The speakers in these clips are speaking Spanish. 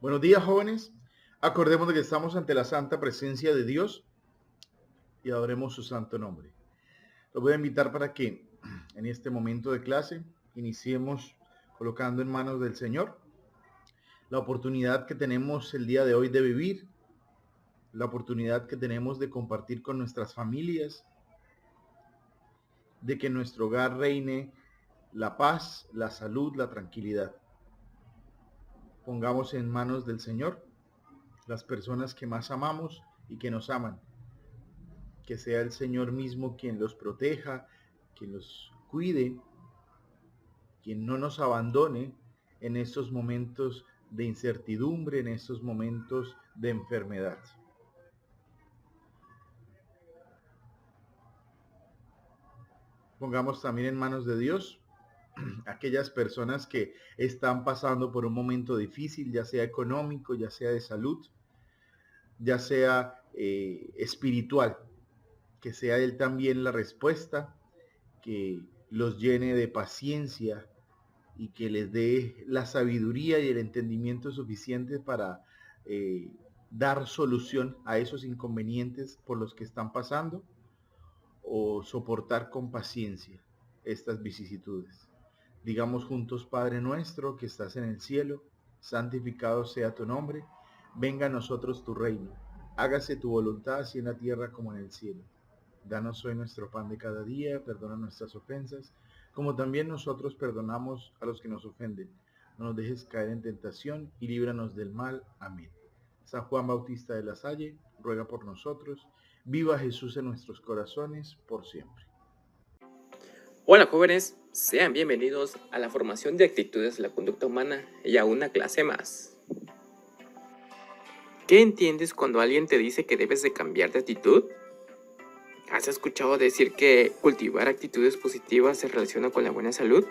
Buenos días, jóvenes. Acordemos de que estamos ante la santa presencia de Dios y adoremos su santo nombre. Los voy a invitar para que en este momento de clase iniciemos colocando en manos del Señor la oportunidad que tenemos el día de hoy de vivir, la oportunidad que tenemos de compartir con nuestras familias, de que en nuestro hogar reine la paz, la salud, la tranquilidad. Pongamos en manos del Señor las personas que más amamos y que nos aman. Que sea el Señor mismo quien los proteja, quien los cuide, quien no nos abandone en estos momentos de incertidumbre, en estos momentos de enfermedad. Pongamos también en manos de Dios aquellas personas que están pasando por un momento difícil, ya sea económico, ya sea de salud, ya sea espiritual, que sea Él también la respuesta, que los llene de paciencia y que les dé la sabiduría y el entendimiento suficiente para dar solución a esos inconvenientes por los que están pasando o soportar con paciencia estas vicisitudes. Digamos juntos: Padre nuestro que estás en el cielo, santificado sea tu nombre, venga a nosotros tu reino, hágase tu voluntad así en la tierra como en el cielo. Danos hoy nuestro pan de cada día, perdona nuestras ofensas, como también nosotros perdonamos a los que nos ofenden. No nos dejes caer en tentación y líbranos del mal. Amén. San Juan Bautista de la Salle, ruega por nosotros. Viva Jesús en nuestros corazones, por siempre. Hola jóvenes, sean bienvenidos a la formación de actitudes de la conducta humana y a una clase más. ¿Qué entiendes cuando alguien te dice que debes de cambiar de actitud? ¿Has escuchado decir que cultivar actitudes positivas se relaciona con la buena salud?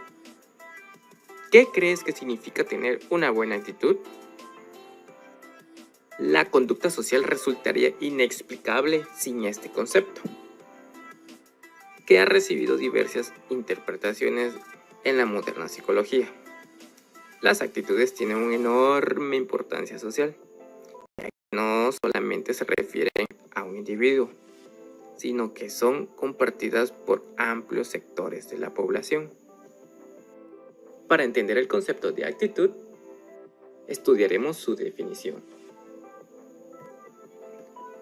¿Qué crees que significa tener una buena actitud? La conducta social resultaría inexplicable sin este concepto, que ha recibido diversas interpretaciones en la moderna psicología. Las actitudes tienen una enorme importancia social. No solamente se refieren a un individuo, sino que son compartidas por amplios sectores de la población. Para entender el concepto de actitud, estudiaremos su definición.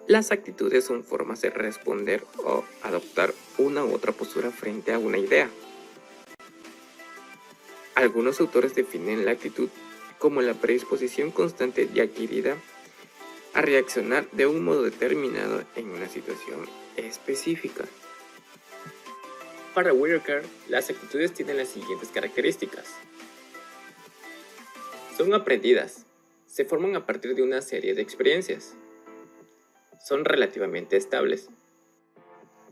Las actitudes son formas de responder o adoptar una u otra postura frente a una idea. Algunos autores definen la actitud como la predisposición constante y adquirida a reaccionar de un modo determinado en una situación específica. Para Whitaker, las actitudes tienen las siguientes características. Son aprendidas, se forman a partir de una serie de experiencias, son relativamente estables,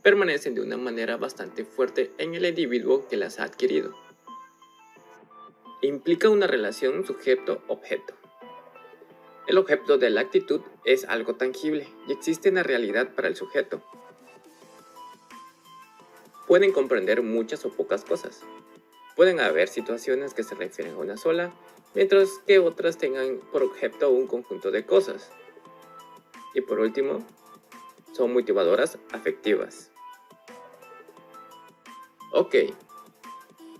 permanecen de una manera bastante fuerte en el individuo que las ha adquirido, implica una relación sujeto-objeto. El objeto de la actitud es algo tangible y existe en la realidad para el sujeto. Pueden comprender muchas o pocas cosas. Pueden haber situaciones que se refieren a una sola, mientras que otras tengan por objeto un conjunto de cosas. Y por último, son motivadoras afectivas. Ok,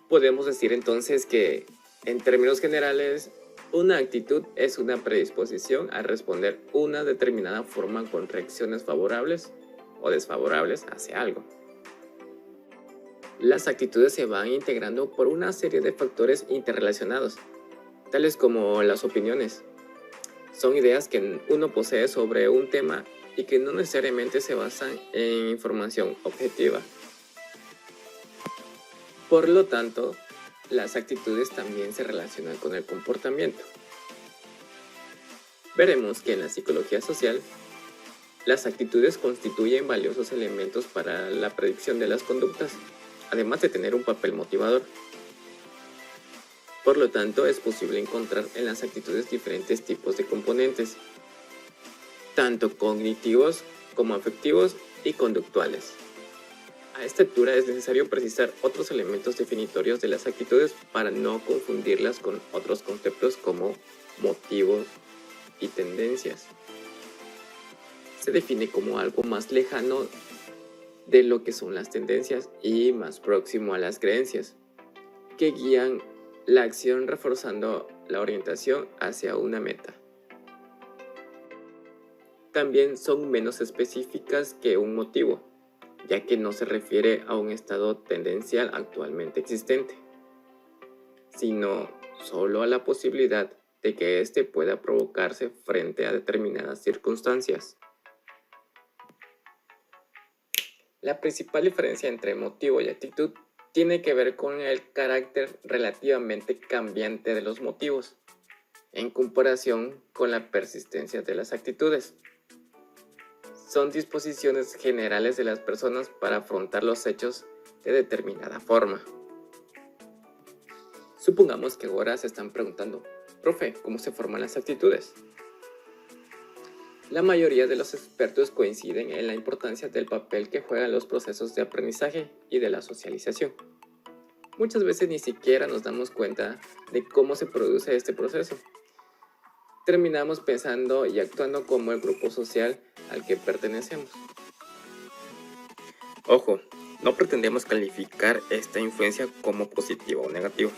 podemos decir entonces que, en términos generales, una actitud es una predisposición a responder una determinada forma con reacciones favorables o desfavorables hacia algo. Las actitudes se van integrando por una serie de factores interrelacionados, tales como las opiniones. Son ideas que uno posee sobre un tema y que no necesariamente se basan en información objetiva. Por lo tanto, las actitudes también se relacionan con el comportamiento. Veremos que en la psicología social, las actitudes constituyen valiosos elementos para la predicción de las conductas, además de tener un papel motivador. Por lo tanto, es posible encontrar en las actitudes diferentes tipos de componentes, tanto cognitivos como afectivos y conductuales. A esta altura es necesario precisar otros elementos definitorios de las actitudes para no confundirlas con otros conceptos como motivos, y tendencias. Se define como algo más lejano de lo que son las tendencias y más próximo a las creencias, que guían la acción reforzando la orientación hacia una meta. También son menos específicas que un motivo, ya que no se refiere a un estado tendencial actualmente existente, sino solo a la posibilidad de que éste pueda provocarse frente a determinadas circunstancias. La principal diferencia entre motivo y actitud tiene que ver con el carácter relativamente cambiante de los motivos, en comparación con la persistencia de las actitudes. Son disposiciones generales de las personas para afrontar los hechos de determinada forma. Supongamos que ahora se están preguntando, profe, ¿cómo se forman las actitudes? La mayoría de los expertos coinciden en la importancia del papel que juegan los procesos de aprendizaje y de la socialización. Muchas veces ni siquiera nos damos cuenta de cómo se produce este proceso. Terminamos pensando y actuando como el grupo social al que pertenecemos. Ojo, no pretendemos calificar esta influencia como positiva o negativa,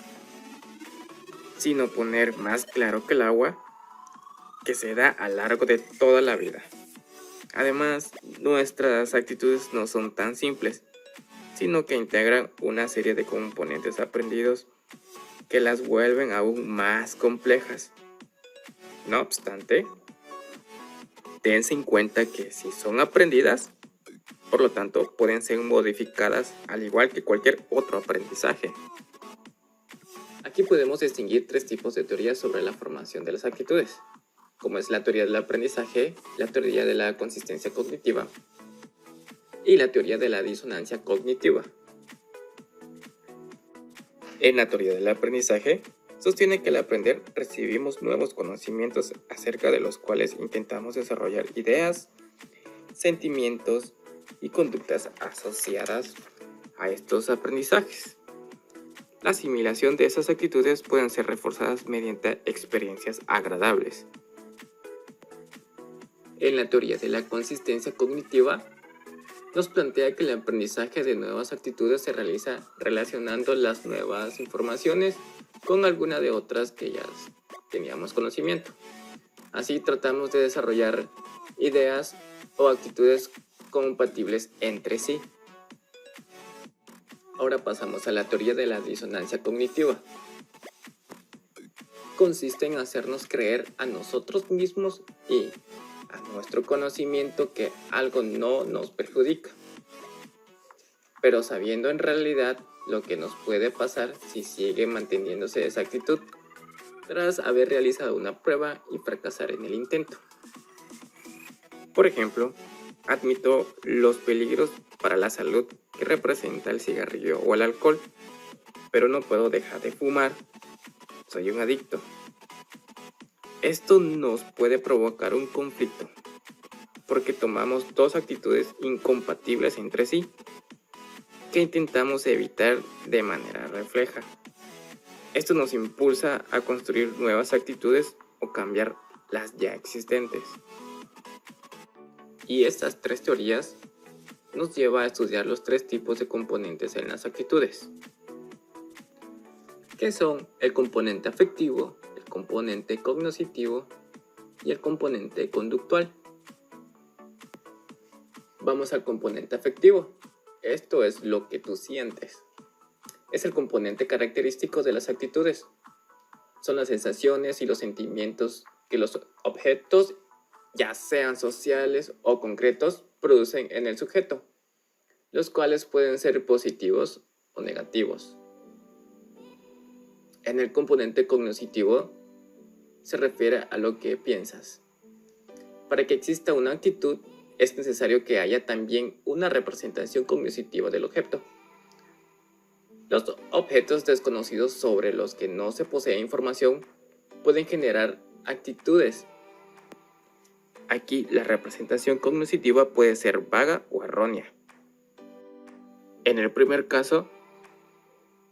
sino poner más claro que el agua que se da a lo largo de toda la vida. Además, nuestras actitudes no son tan simples, sino que integran una serie de componentes aprendidos que las vuelven aún más complejas. No obstante, tense en cuenta que si son aprendidas, por lo tanto pueden ser modificadas al igual que cualquier otro aprendizaje. Aquí podemos distinguir tres tipos de teorías sobre la formación de las actitudes, como es la teoría del aprendizaje, la teoría de la consistencia cognitiva y la teoría de la disonancia cognitiva. En la teoría del aprendizaje, sostiene que al aprender recibimos nuevos conocimientos acerca de los cuales intentamos desarrollar ideas, sentimientos y conductas asociadas a estos aprendizajes. La asimilación de esas actitudes pueden ser reforzadas mediante experiencias agradables. En la teoría de la consistencia cognitiva, nos plantea que el aprendizaje de nuevas actitudes se realiza relacionando las nuevas informaciones con alguna de otras que ya teníamos conocimiento. Así tratamos de desarrollar ideas o actitudes compatibles entre sí. Ahora pasamos a la teoría de la disonancia cognitiva. Consiste en hacernos creer a nosotros mismos y a nuestro conocimiento que algo no nos perjudica, pero sabiendo en realidad lo que nos puede pasar si sigue manteniéndose esa actitud, tras haber realizado una prueba y fracasar en el intento. Por ejemplo, admito los peligros para la salud que representa el cigarrillo o el alcohol, pero no puedo dejar de fumar, soy un adicto. Esto nos puede provocar un conflicto, porque tomamos dos actitudes incompatibles entre sí, que intentamos evitar de manera refleja. Esto nos impulsa a construir nuevas actitudes o cambiar las ya existentes. Y estas tres teorías nos lleva a estudiar los tres tipos de componentes en las actitudes, que son el componente afectivo, el componente cognoscitivo y el componente conductual. Vamos al componente afectivo. Esto es lo que tú sientes. Es el componente característico de las actitudes. Son las sensaciones y los sentimientos que los objetos, ya sean sociales o concretos, producen en el sujeto, los cuales pueden ser positivos o negativos. En el componente cognoscitivo se refiere a lo que piensas. Para que exista una actitud, es necesario que haya también una representación cognoscitiva del objeto. Los objetos desconocidos sobre los que no se posee información pueden generar actitudes. Aquí la representación cognoscitiva puede ser vaga o errónea. En el primer caso,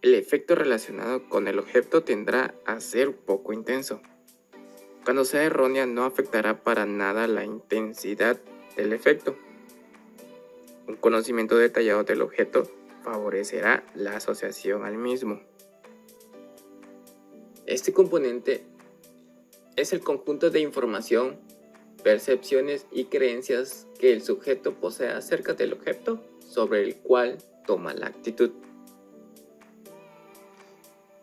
el efecto relacionado con el objeto tendrá a ser poco intenso. Cuando sea errónea, no afectará para nada la intensidad del efecto. Un conocimiento detallado del objeto favorecerá la asociación al mismo. Este componente es el conjunto de información, percepciones y creencias que el sujeto posee acerca del objeto sobre el cual toma la actitud.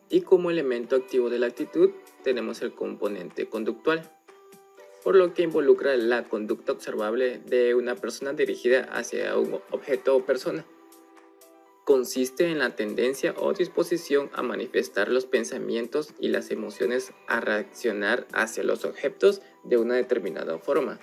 Y como elemento activo de la actitud tenemos el componente conductual, por lo que involucra la conducta observable de una persona dirigida hacia un objeto o persona. Consiste en la tendencia o disposición a manifestar los pensamientos y las emociones, a reaccionar hacia los objetos de una determinada forma,